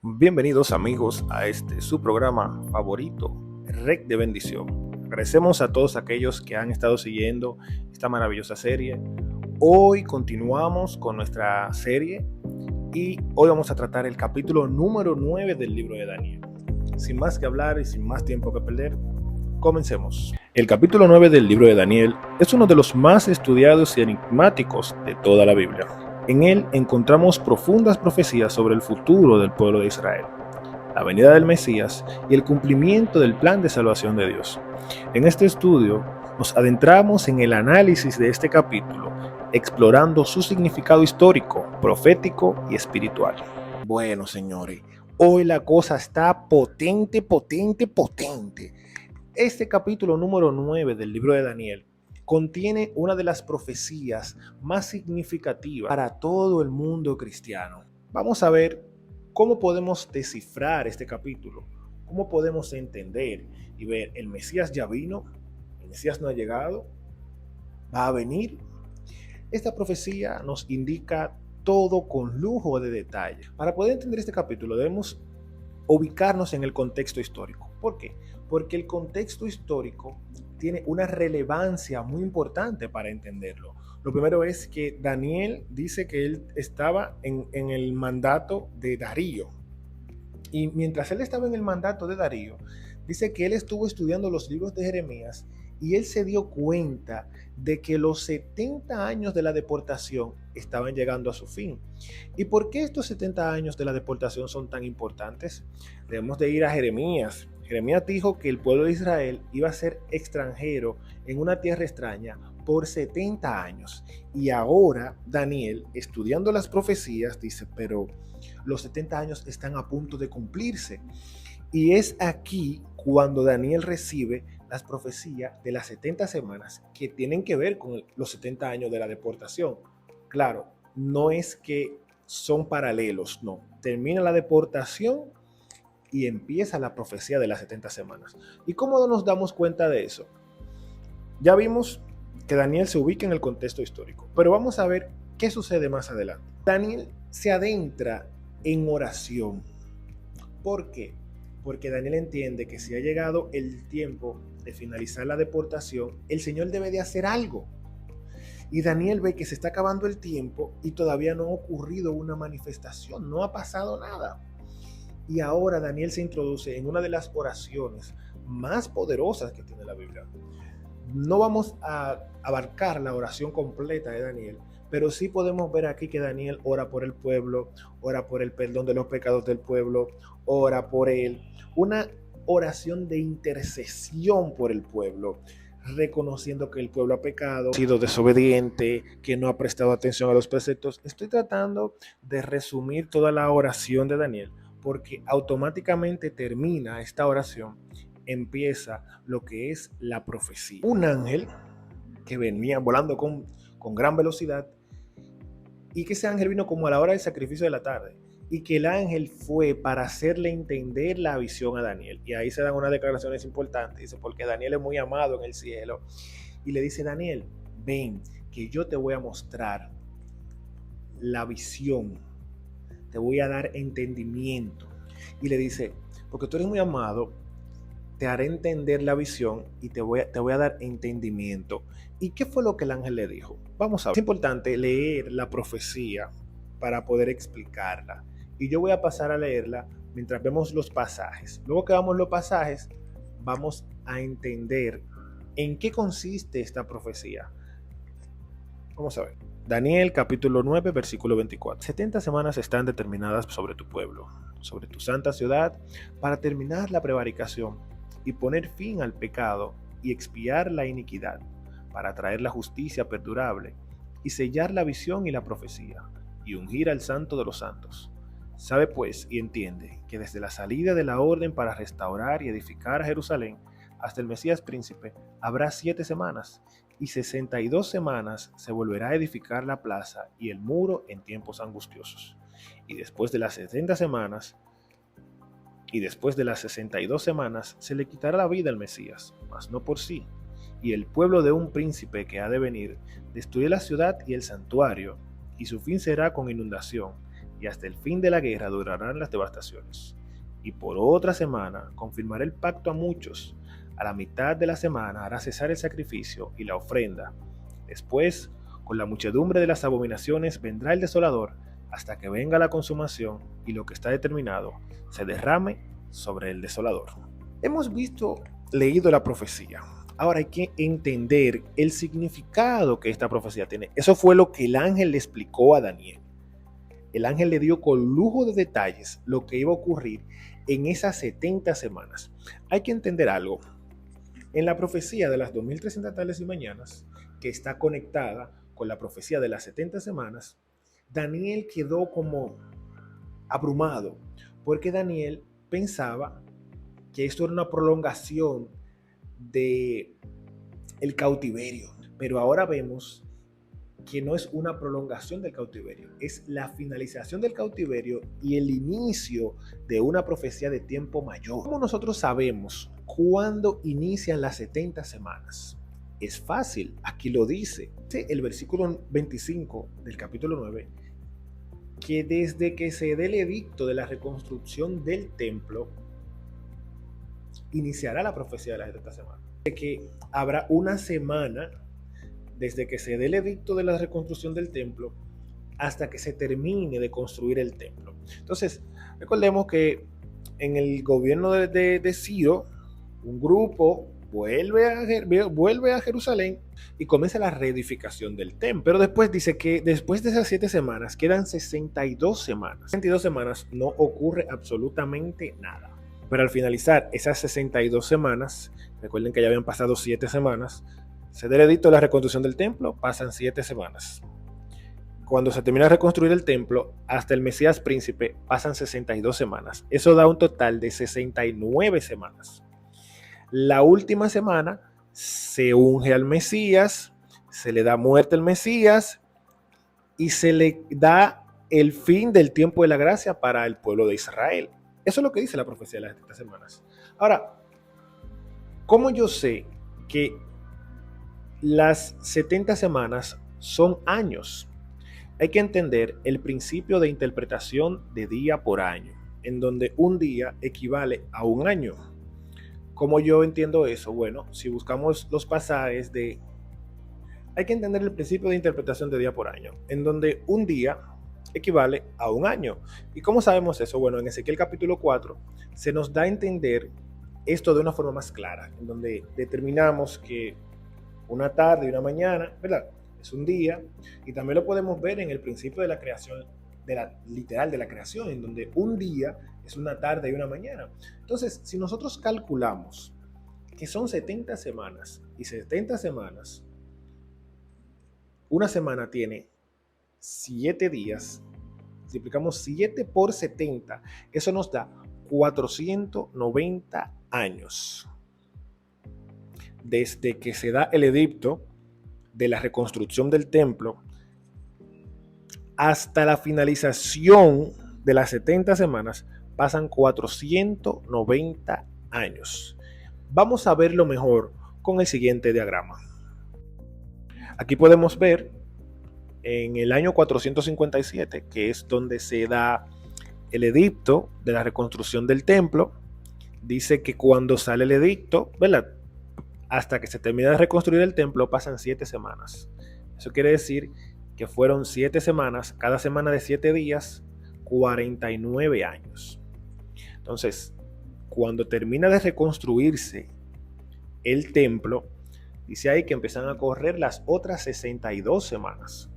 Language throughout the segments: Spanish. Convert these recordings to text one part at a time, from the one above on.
Bienvenidos amigos a su programa favorito, Red de Bendición. Agradecemos a todos aquellos que han estado siguiendo esta maravillosa serie. Hoy continuamos con nuestra serie y hoy vamos a tratar el capítulo número 9 del libro de Daniel. Sin más que hablar y sin más tiempo que perder, comencemos. El capítulo 9 del libro de Daniel es uno de los más estudiados y enigmáticos de toda la Biblia. En él encontramos profundas profecías sobre el futuro del pueblo de Israel, la venida del Mesías y el cumplimiento del plan de salvación de Dios. En este estudio nos adentramos en el análisis de este capítulo, explorando su significado histórico, profético y espiritual. Bueno, señores, hoy la cosa está potente. Este capítulo número 9 del libro de Daniel contiene una de las profecías más significativas para todo el mundo cristiano. Vamos a ver cómo podemos descifrar este capítulo, cómo podemos entender y ver, ¿el Mesías ya vino? ¿El Mesías no ha llegado? ¿Va a venir? Esta profecía nos indica todo con lujo de detalle. Para poder entender este capítulo debemos ubicarnos en el contexto histórico. ¿Por qué? Porque el contexto histórico tiene una relevancia muy importante para entenderlo. Lo primero es que Daniel dice que él estaba en el mandato de Darío. Y mientras él estaba en el mandato de Darío, dice que él estuvo estudiando los libros de Jeremías y él se dio cuenta de que los 70 años de la deportación estaban llegando a su fin. ¿Y por qué estos 70 años de la deportación son tan importantes? Debemos de ir a Jeremías. Jeremías dijo que el pueblo de Israel iba a ser extranjero en una tierra extraña por 70 años. Y ahora Daniel, estudiando las profecías, dice, pero los 70 años están a punto de cumplirse. Y es aquí cuando Daniel recibe las profecías de las 70 semanas que tienen que ver con los 70 años de la deportación. Claro, no es que son paralelos, no. Termina la deportación y empieza la profecía de las 70 semanas. ¿Y cómo nos damos cuenta de eso? Ya vimos que Daniel se ubica en el contexto histórico, pero vamos a ver qué sucede más adelante. Daniel se adentra en oración. ¿Por qué? Porque Daniel entiende que si ha llegado el tiempo de finalizar la deportación, el Señor debe de hacer algo. Y Daniel ve que se está acabando el tiempo y todavía no ha ocurrido una manifestación, no ha pasado nada. Y ahora Daniel se introduce en una de las oraciones más poderosas que tiene la Biblia. No vamos a abarcar la oración completa de Daniel, pero sí podemos ver aquí que Daniel ora por el pueblo, ora por el perdón de los pecados del pueblo, ora por él. Una oración de intercesión por el pueblo, reconociendo que el pueblo ha pecado, ha sido desobediente, que no ha prestado atención a los preceptos. Estoy tratando de resumir toda la oración de Daniel, porque automáticamente termina esta oración, empieza lo que es la profecía. Un ángel que venía volando con gran velocidad y que ese ángel vino como a la hora del sacrificio de la tarde y que el ángel fue para hacerle entender la visión a Daniel. Y ahí se dan unas declaraciones importantes. Dice, porque Daniel es muy amado en el cielo. Y le dice, Daniel, ven, que yo te voy a mostrar la visión. Te voy a dar entendimiento. Y le dice, porque tú eres muy amado, te haré entender la visión y te voy a dar entendimiento. ¿Y qué fue lo que el ángel le dijo? Vamos a ver. Es importante leer la profecía para poder explicarla. Y yo voy a pasar a leerla mientras vemos los pasajes. Luego que vamos los pasajes, vamos a entender en qué consiste esta profecía. Vamos a ver. Daniel capítulo 9, versículo 24. 70 semanas están determinadas sobre tu pueblo, sobre tu santa ciudad, para terminar la prevaricación y poner fin al pecado y expiar la iniquidad, para traer la justicia perdurable y sellar la visión y la profecía, y ungir al santo de los santos. Sabe pues y entiende que desde la salida de la orden para restaurar y edificar a Jerusalén hasta el Mesías príncipe habrá 7 semanas, y 62 semanas se volverá a edificar la plaza y el muro en tiempos angustiosos. Y después de las 70 semanas, y después de las 62 semanas se le quitará la vida al Mesías, mas no por sí. Y el pueblo de un príncipe que ha de venir destruirá la ciudad y el santuario, y su fin será con inundación, y hasta el fin de la guerra durarán las devastaciones. Y por otra semana confirmará el pacto a muchos. A la mitad de la semana hará cesar el sacrificio y la ofrenda. Después, con la muchedumbre de las abominaciones vendrá el desolador, hasta que venga la consumación y lo que está determinado se derrame sobre el desolador. Hemos leído la profecía. Ahora hay que entender el significado que esta profecía tiene. Eso fue lo que el ángel le explicó a Daniel. El ángel le dio con lujo de detalles lo que iba a ocurrir en esas 70 semanas. Hay que entender algo. En la profecía de las 2300 tardes y mañanas, que está conectada con la profecía de las 70 semanas, Daniel quedó como abrumado, porque Daniel pensaba que esto era una prolongación de el cautiverio, pero ahora vemos que no es una prolongación del cautiverio, es la finalización del cautiverio y el inicio de una profecía de tiempo mayor. ¿Cómo nosotros sabemos cuándo inician las 70 semanas? Es fácil, aquí lo dice el versículo 25 del capítulo 9, que desde que se dé el edicto de la reconstrucción del templo, iniciará la profecía de las 70 semanas. De que habrá una semana desde que se dé el edicto de la reconstrucción del templo hasta que se termine de construir el templo. Entonces, recordemos que en el gobierno de Ciro, un grupo vuelve a Jerusalén y comienza la reedificación del templo. Pero después dice que después de esas 7 semanas quedan 62 semanas. 62 semanas no ocurre absolutamente nada. Pero al finalizar esas 62 semanas, recuerden que ya habían pasado 7 semanas, se da el edicto de la reconstrucción del templo, pasan 7 semanas. Cuando se termina de reconstruir el templo, hasta el Mesías príncipe, pasan 62 semanas. Eso da un total de 69 semanas. La última semana se unge al Mesías, se le da muerte al Mesías y se le da el fin del tiempo de la gracia para el pueblo de Israel. Eso es lo que dice la profecía de las 70 semanas. Ahora, ¿cómo yo sé que las 70 semanas son años? Hay que entender el principio de interpretación de día por año, en donde un día equivale a un año. ¿Cómo yo entiendo eso? Bueno, si buscamos los pasajes hay que entender el principio de interpretación de día por año, en donde un día equivale a un año. ¿Y cómo sabemos eso? Bueno, en Ezequiel capítulo 4 se nos da a entender esto de una forma más clara, en donde determinamos que una tarde y una mañana, ¿verdad?, es un día, y también lo podemos ver en el principio de la creación, literal de la creación, en donde un día es una tarde y una mañana. Entonces, si nosotros calculamos que son 70 semanas, y 70 semanas, una semana tiene 7 días, multiplicamos 7 por 70, eso nos da 490 años. Desde que se da el edicto de la reconstrucción del templo hasta la finalización de las 70 semanas, pasan 490 años. Vamos a verlo mejor con el siguiente diagrama. Aquí podemos ver en el año 457, que es donde se da el edicto de la reconstrucción del templo. Dice que cuando sale el edicto, ¿verdad?, hasta que se termina de reconstruir el templo pasan 7 semanas. Eso quiere decir que fueron 7 semanas, cada semana de 7 días, 49 años. Entonces, cuando termina de reconstruirse el templo, dice ahí que empiezan a correr las otras 62 semanas.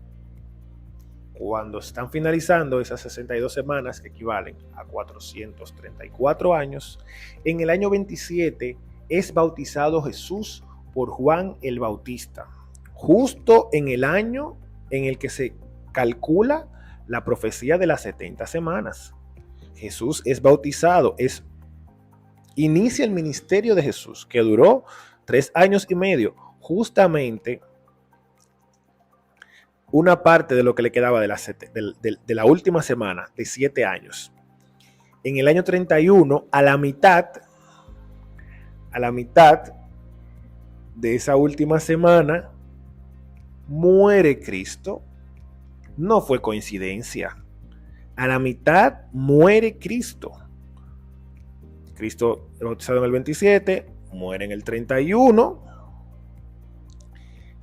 Cuando están finalizando esas 62 semanas, que equivalen a 434 años, en el año 27 es bautizado Jesús por Juan el Bautista, justo en el año en el que se calcula la profecía de las 70 semanas. Jesús es bautizado, inicia el ministerio de Jesús, que duró 3 años y medio, justamente una parte de lo que le quedaba de la última semana de 7 años. En el año 31, a la mitad de esa última semana, muere Cristo. No fue coincidencia. A la mitad muere Cristo. Cristo bautizado en el 27, muere en el 31.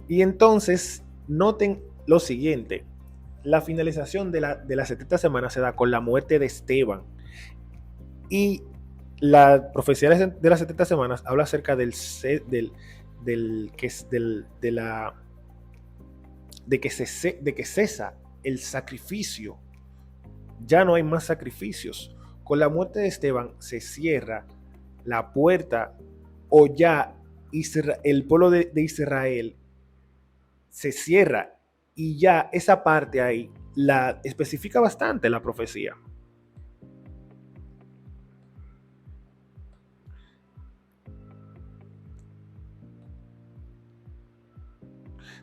Y entonces, noten lo siguiente. La finalización de las 70 semanas se da con la muerte de Esteban. Y la profecía de las 70 semanas habla acerca de que cesa el sacrificio. Ya no hay más sacrificios. Con la muerte de Esteban se cierra la puerta, o ya el pueblo de Israel se cierra, y ya esa parte ahí la especifica bastante la profecía.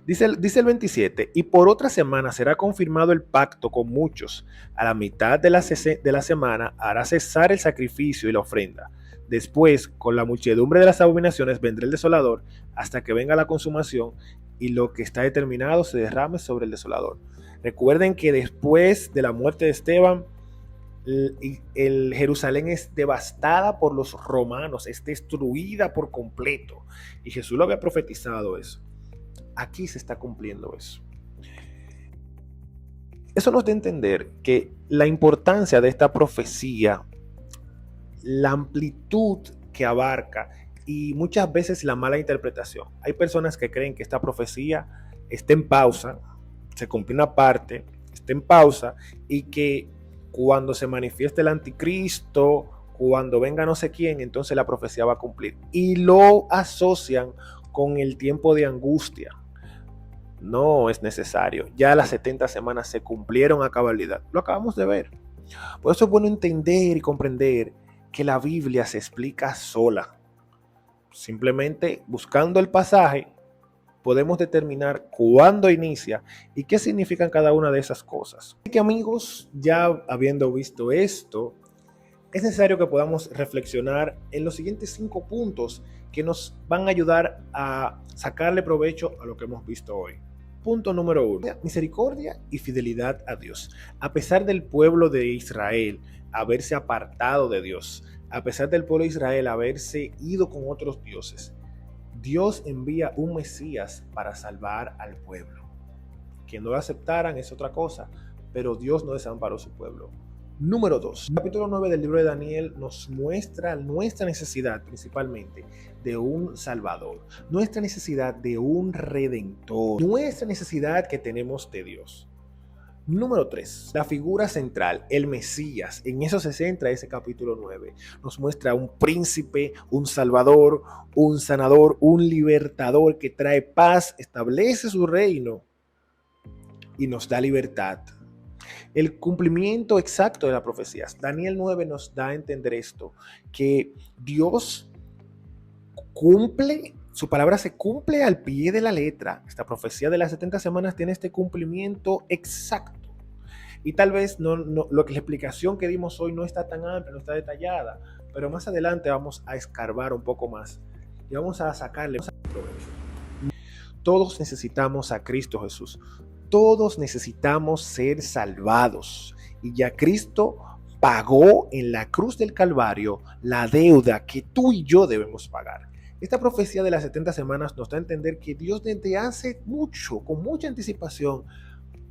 Dice el 27, y por otra semana será confirmado el pacto con muchos. A la mitad de la semana hará cesar el sacrificio y la ofrenda. Después, con la muchedumbre de las abominaciones, vendrá el desolador hasta que venga la consumación y lo que está determinado se derrame sobre el desolador. Recuerden que después de la muerte de Esteban, el Jerusalén es devastada por los romanos, es destruida por completo. Y Jesús lo había profetizado eso. Aquí se está cumpliendo eso. Eso nos da a entender que la importancia de esta profecía, la amplitud que abarca y muchas veces la mala interpretación. Hay personas que creen que esta profecía está en pausa, se cumple una parte, está en pausa, y que cuando se manifieste el anticristo, cuando venga no sé quién, entonces la profecía va a cumplir. Y lo asocian con el tiempo de angustia. No es necesario. Ya las 70 semanas se cumplieron a cabalidad. Lo acabamos de ver. Por eso es bueno entender y comprender que la Biblia se explica sola. Simplemente buscando el pasaje podemos determinar cuándo inicia y qué significan cada una de esas cosas. Así que, amigos, ya habiendo visto esto, es necesario que podamos reflexionar en los siguientes 5 puntos que nos van a ayudar a sacarle provecho a lo que hemos visto hoy. Punto número 1. Misericordia y fidelidad a Dios. A pesar del pueblo de Israel haberse apartado de Dios, a pesar del pueblo de Israel haberse ido con otros dioses, Dios envía un Mesías para salvar al pueblo. Que no lo aceptaran es otra cosa, pero Dios no desamparó a su pueblo. Número 2. El capítulo 9 del libro de Daniel nos muestra nuestra necesidad principalmente de un Salvador, nuestra necesidad de un Redentor, nuestra necesidad que tenemos de Dios. Número 3. La figura central, el Mesías. En eso se centra ese capítulo 9. Nos muestra un príncipe, un salvador, un sanador, un libertador que trae paz, establece su reino y nos da libertad. El cumplimiento exacto de las profecías. Daniel 9 nos da a entender esto, que Dios cumple, su palabra se cumple al pie de la letra. Esta profecía de las 70 semanas tiene este cumplimiento exacto. Y tal vez la explicación que dimos hoy no está tan amplia, no está detallada, pero más adelante vamos a escarbar un poco más y vamos a sacarle provecho. Todos necesitamos a Cristo Jesús. Todos necesitamos ser salvados. Y ya Cristo pagó en la cruz del Calvario la deuda que tú y yo debemos pagar. Esta profecía de las 70 semanas nos da a entender que Dios desde hace mucho, con mucha anticipación,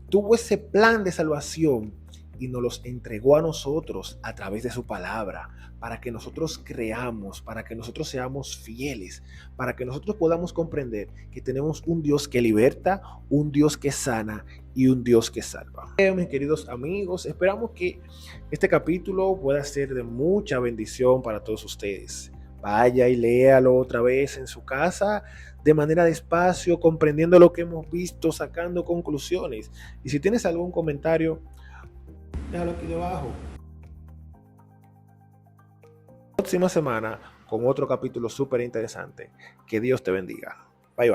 tuvo ese plan de salvación y nos los entregó a nosotros a través de su palabra, para que nosotros creamos, para que nosotros seamos fieles, para que nosotros podamos comprender que tenemos un Dios que liberta, un Dios que sana y un Dios que salva. Mis queridos amigos, esperamos que este capítulo pueda ser de mucha bendición para todos ustedes. Vaya y léalo otra vez en su casa, de manera despacio, comprendiendo lo que hemos visto, sacando conclusiones. Y si tienes algún comentario, déjalo aquí debajo. Próxima semana con otro capítulo súper interesante. Que Dios te bendiga.